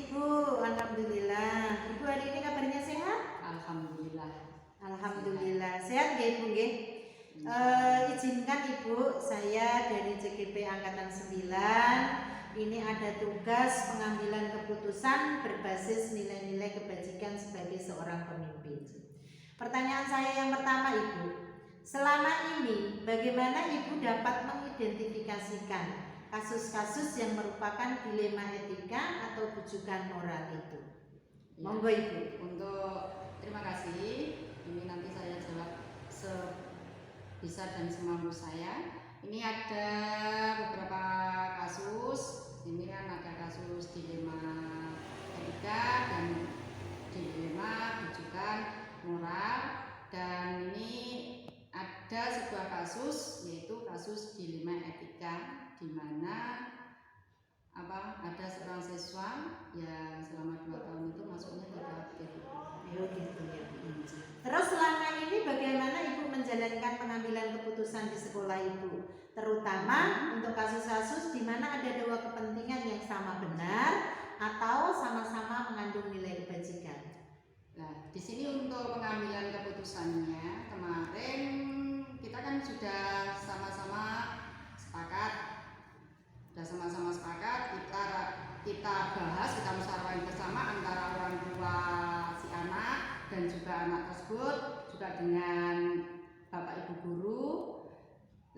Ibu, alhamdulillah. Ibu hari ini kabarnya sehat? Alhamdulillah. Alhamdulillah. Sehat ya Ibu nggih? Izinkan Ibu, saya dari CGP Angkatan 9 ini ada tugas pengambilan keputusan berbasis nilai-nilai kebajikan sebagai seorang pemimpin. Pertanyaan saya yang pertama Ibu, selama ini bagaimana Ibu dapat mengidentifikasikan kasus-kasus yang merupakan dilema etika atau bujukan moral itu? Ya. Monggo Ibu. Terima kasih. Ini nanti saya jawab sebisa dan semampu saya. Ini ada beberapa kasus. Ini kan ada kasus dilema etika dan dilema bujukan moral. Dan ini ada sebuah kasus, yaitu kasus dilema etika, di mana ada seorang siswa yang selama 2 tahun itu masuknya tidak aktif. Gitu ya. Terus selama ini bagaimana Ibu menjalankan pengambilan keputusan di sekolah Ibu, terutama untuk kasus-kasus di mana ada dua kepentingan yang sama benar atau sama-sama mengandung nilai kebajikan? Nah, di sini untuk pengambilan keputusannya kemarin kita kan sudah sama-sama sepakat. Kita bahas, kita musyawarah bersama antara orang tua si anak dan juga anak tersebut, juga dengan bapak ibu guru.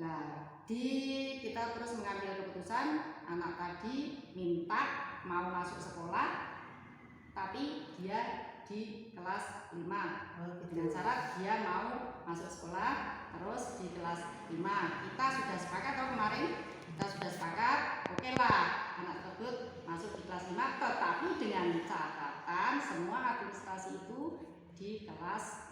Nah, kita terus mengambil keputusan, anak tadi minta mau masuk sekolah, tapi dia di kelas 5 dengan syarat dia mau masuk sekolah terus di kelas 5. Kita sudah sepakat kemarin, kita sudah sepakat, oke lah anak tersebut masuk di kelas 5, tetapi dengan catatan semua administrasi itu di kelas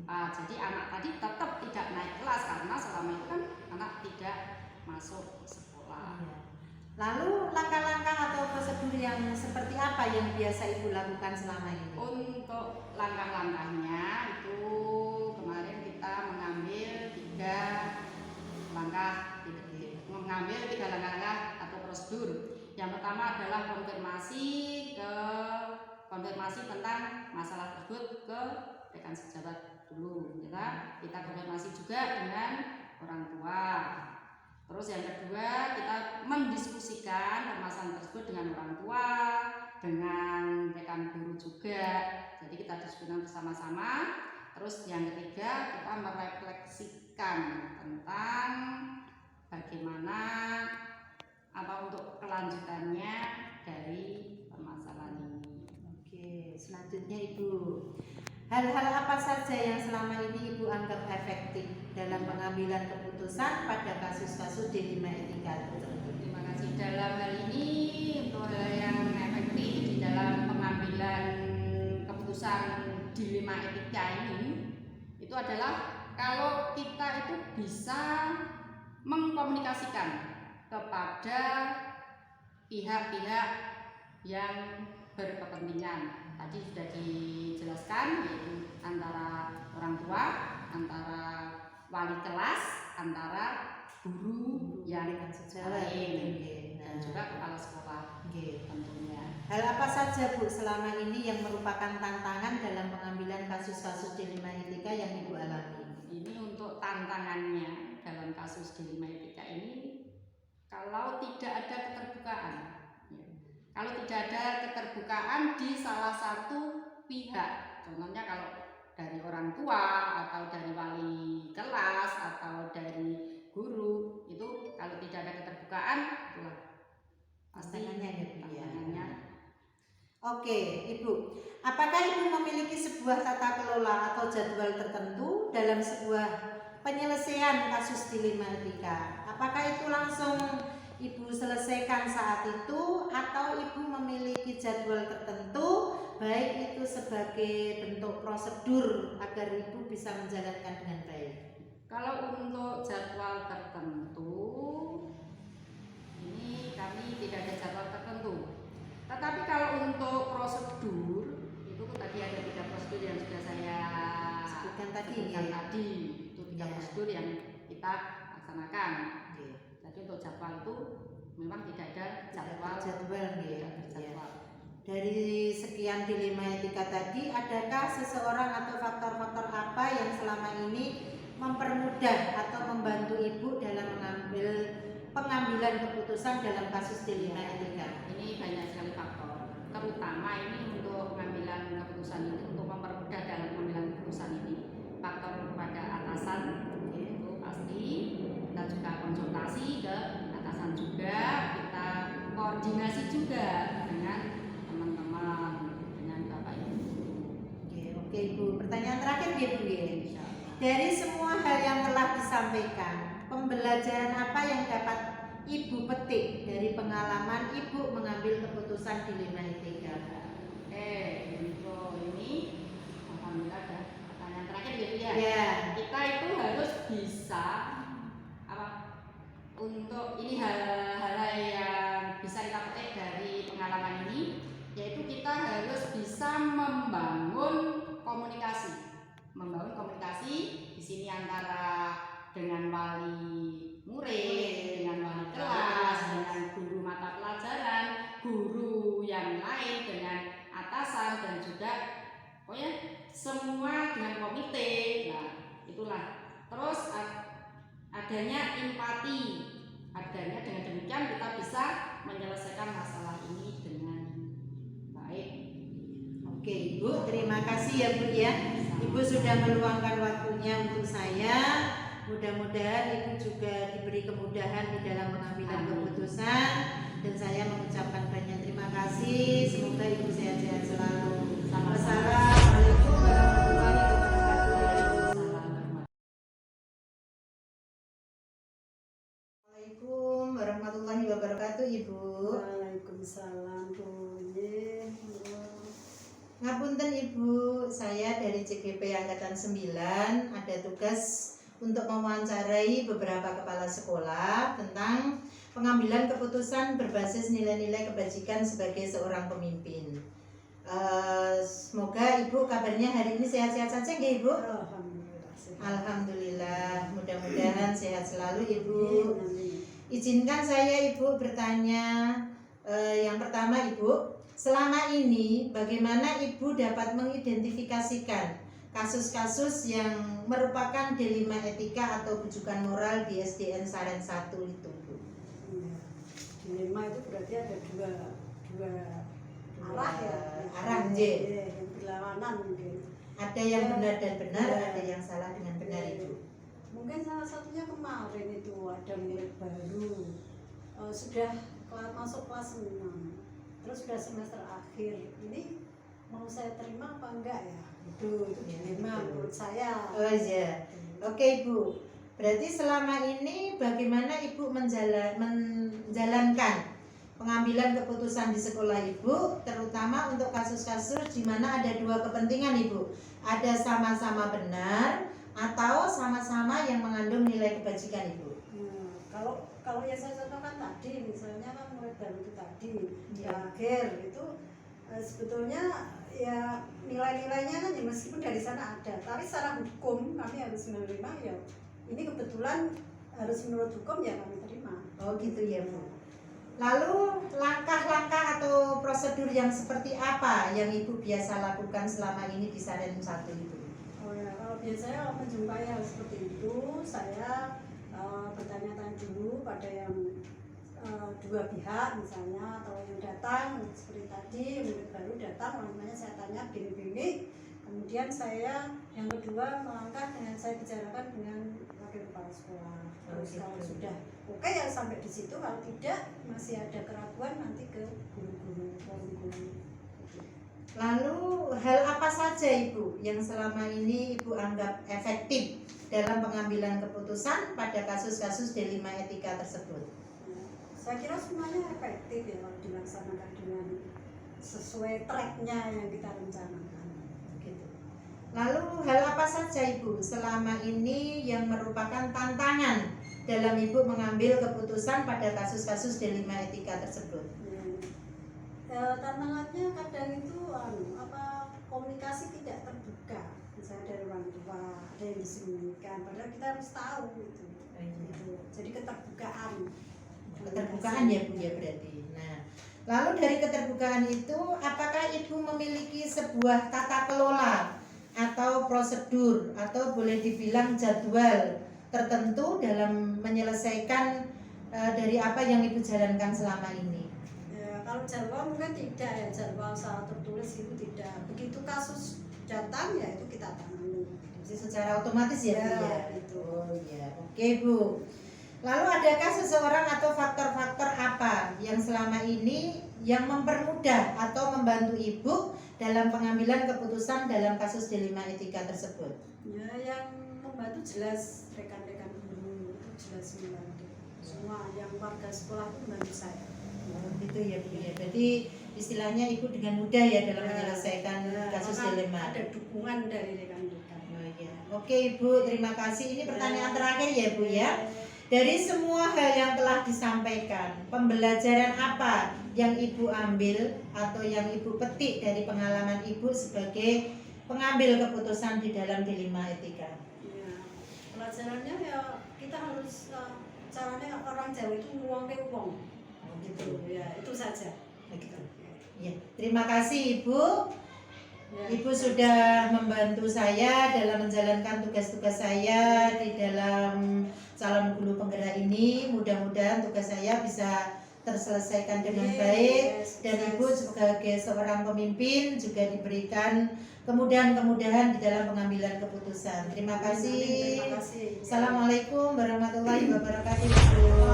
4. Jadi anak tadi tetap tidak naik kelas karena selama itu kan anak tidak masuk sekolah. Lalu langkah-langkah atau prosedur yang seperti apa yang biasa Ibu lakukan selama ini? Untuk langkah-langkahnya itu kemarin kita mengambil 3 langkah atau prosedur. Yang pertama adalah konfirmasi tentang masalah tersebut ke rekan sejawat dulu. Kita konfirmasi juga dengan orang tua. Terus yang kedua, kita mendiskusikan permasalahan tersebut dengan orang tua, dengan rekan guru juga. Jadi kita diskusikan bersama-sama. Terus yang ketiga, kita merefleksikan tentang bagaimana untuk kelanjutannya dari permasalahan ini. Oke, selanjutnya Ibu, hal-hal apa saja yang selama ini Ibu anggap efektif dalam pengambilan keputusan pada kasus-kasus dilema etika tertentu? Terima kasih. Dalam hal ini, untuk hal yang efektif di dalam pengambilan keputusan dilema etika ini, itu adalah kalau kita itu bisa mengkomunikasikan kepada pihak-pihak yang berkepentingan. Tadi sudah dijelaskan, yaitu antara orang tua, antara wali kelas, antara guru yang lain, dan juga kepala sekolah tentunya. Hal apa saja Bu selama ini yang merupakan tantangan dalam pengambilan kasus-kasus dilema etika yang Ibu alami? Ini untuk tantangannya dalam kasus dilema etika ini, kalau tidak ada keterbukaan. Kalau tidak ada keterbukaan di salah satu pihak, contohnya kalau dari orang tua atau dari wali kelas atau dari guru, itu kalau tidak ada keterbukaan, itulah tantangannya. Oke, Ibu, apakah Ibu memiliki sebuah tata kelola atau jadwal tertentu dalam sebuah penyelesaian kasus dilema etika? Apakah itu langsung Ibu selesaikan saat itu atau Ibu memiliki jadwal tertentu, baik itu sebagai bentuk prosedur agar Ibu bisa menjalankan dengan baik? Kalau untuk jadwal tertentu, ini kami tidak ada jadwal tertentu. Tetapi kalau untuk prosedur, itu tadi ada 3 prosedur yang sudah saya sebutkan tadi. Itu 3 prosedur yang kita laksanakan. Jadi untuk jadwal itu memang tidak ada jadwal. dari sekian dilema etika tadi, adakah seseorang atau faktor-faktor apa yang selama ini mempermudah atau membantu Ibu dalam mengambil pengambilan keputusan dalam kasus dilema etika? Ini banyak sekali faktor, terutama ini untuk pengambilan keputusan ini, untuk mempermudah dalam pengambilan keputusan ini, faktor kepada atasan itu pasti. Kita juga konsultasi ke atasan juga, kita koordinasi juga dengan teman-teman, dengan Bapak Ibu. Oke Ibu, pertanyaan terakhir ya Bu ya. Dari semua hal yang telah disampaikan, pembelajaran apa yang dapat Ibu petik dari pengalaman Ibu mengambil keputusan dilema etika? Untuk ini alhamdulillah ada pertanyaan terakhir gitu ya. Ya. Kita itu harus bisa apa? Untuk ini hal-hal yang bisa kita petik dari pengalaman ini, yaitu kita harus bisa membangun komunikasi. Membangun komunikasi di sini antara dengan wali murid, dengan wali kelas, dengan guru mata pelajaran, guru yang lain, dengan atasan, dan juga pokoknya semua dengan komite. Nah, itulah. Terus adanya empati. Adanya dengan demikian kita bisa menyelesaikan masalah ini dengan baik. Oke Ibu, terima kasih ya Bu ya. Ibu sudah meluangkan waktunya untuk saya. Mudah-mudahan Ibu juga diberi kemudahan di dalam pengambilan keputusan, dan saya mengucapkan banyak terima kasih. Semoga Ibu sehat-sehat selalu. Wassalamualaikum warahmatullahi wabarakatuh. Assalamualaikum warahmatullahi wabarakatuh Ibu. Waalaikumsalam Bu. Ngapunten Ibu, saya dari CGP Angkatan 9 ada tugas untuk mewawancarai beberapa kepala sekolah tentang pengambilan keputusan berbasis nilai-nilai kebajikan sebagai seorang pemimpin. Semoga Ibu kabarnya hari ini sehat-sehat saja nggih Ibu? Alhamdulillah. Alhamdulillah, mudah-mudahan sehat selalu Ibu. Izinkan saya Ibu bertanya, yang pertama Ibu, selama ini bagaimana Ibu dapat mengidentifikasikan kasus-kasus yang merupakan dilema etika atau bujukan moral di SDN Saren 1 itu Bu? Dilema itu berarti ada dua arah ya. Arah J. Yang berlawanan mungkin. Ada yang benar dan benar, ada yang salah dengan benar Ibu. Mungkin salah satunya kemarin itu ada murid baru, sudah masuk kelas 6, terus sudah semester akhir. Ini mau saya terima apa enggak ya? Itu dilema menurut saya. Oh iya. Oke Ibu. Berarti selama ini bagaimana Ibu menjalankan pengambilan keputusan di sekolah Ibu, terutama untuk kasus-kasus di mana ada dua kepentingan Ibu. Ada sama-sama benar atau sama-sama yang mengandung nilai kebajikan Ibu. Kalau yang saya contohkan tadi, misalnya kan murid baru itu tadi di Ya. akhir itu sebetulnya ya nilai-nilainya kan ya meskipun dari sana ada, tapi secara hukum kami harus menerima ya. Ini kebetulan harus menurut hukum ya kami terima. Oh gitu ya Bu. Lalu langkah-langkah atau prosedur yang seperti apa yang Ibu biasa lakukan selama ini di Saren 1 itu? Oh ya, kalau biasanya kalau menjumpai hal seperti itu, saya bertanya-tanya dulu pada yang dua pihak misalnya, atau yang datang seperti tadi murid baru datang, namanya saya tanya gini-gini. Kemudian saya yang kedua melangkah dengan saya bicarakan dengan wakil kepala sekolah. Terus kalau sudah oke ya sampai di situ, kalau tidak masih ada keraguan nanti ke guru-guru, guru. Lalu hal apa saja Ibu yang selama ini Ibu anggap efektif dalam pengambilan keputusan pada kasus-kasus dilema etika tersebut? Saya kira semuanya efektif ya kalau dilaksanakan dengan sesuai tracknya yang kita rencanakan. Gitu. Lalu hal apa saja Ibu selama ini yang merupakan tantangan dalam Ibu mengambil keputusan pada kasus-kasus dilema etika tersebut? Tantangannya kadang itu komunikasi tidak terbuka, misalnya dari orang tua ada yang disembunyikan, padahal kita harus tahu gitu. Jadi keterbukaan Ya Bu ya berarti. Nah, Lalu dari keterbukaan itu, apakah Ibu memiliki sebuah tata kelola atau prosedur atau boleh dibilang jadwal tertentu dalam menyelesaikan dari apa yang Ibu jalankan selama ini? Ya, kalau jadwal mungkin tidak ya, jadwal secara tertulis itu tidak. Begitu kasus datang ya itu kita tangani. Jadi secara otomatis ya, Bu, ya? Itu. Oh ya, oke Bu. Lalu adakah seseorang atau faktor-faktor apa yang selama ini yang mempermudah atau membantu Ibu dalam pengambilan keputusan dalam kasus dilema etika tersebut? Ya, yang membantu jelas rekan-rekan guru itu jelas membantu. Semua yang warga sekolah itu membantu saya. Oh, gitu ya Bu ya. Jadi istilahnya Ibu dengan mudah ya dalam menyelesaikan kasus karena dilema. ada dukungan dari rekan-rekan. Oh ya. Oke Ibu, terima kasih. Ini pertanyaan terakhir ya Bu ya. Dari semua hal yang telah disampaikan, pembelajaran apa yang Ibu ambil atau yang Ibu petik dari pengalaman Ibu sebagai pengambil keputusan di dalam dilema etika? Ya, pelajarannya ya kita harus caranya orang Jawa itu nguangke uang. Oh, Gitu ya, itu saja. Begitu. Ya, terima kasih Ibu. Ya. Ibu sudah membantu saya dalam menjalankan tugas-tugas saya di dalam calon guru penggerak ini. Mudah-mudahan tugas saya bisa terselesaikan dengan baik dan Ibu sebagai seorang pemimpin juga diberikan kemudahan-kemudahan di dalam pengambilan keputusan. Terima kasih. Terima kasih. Assalamualaikum warahmatullahi wabarakatuh.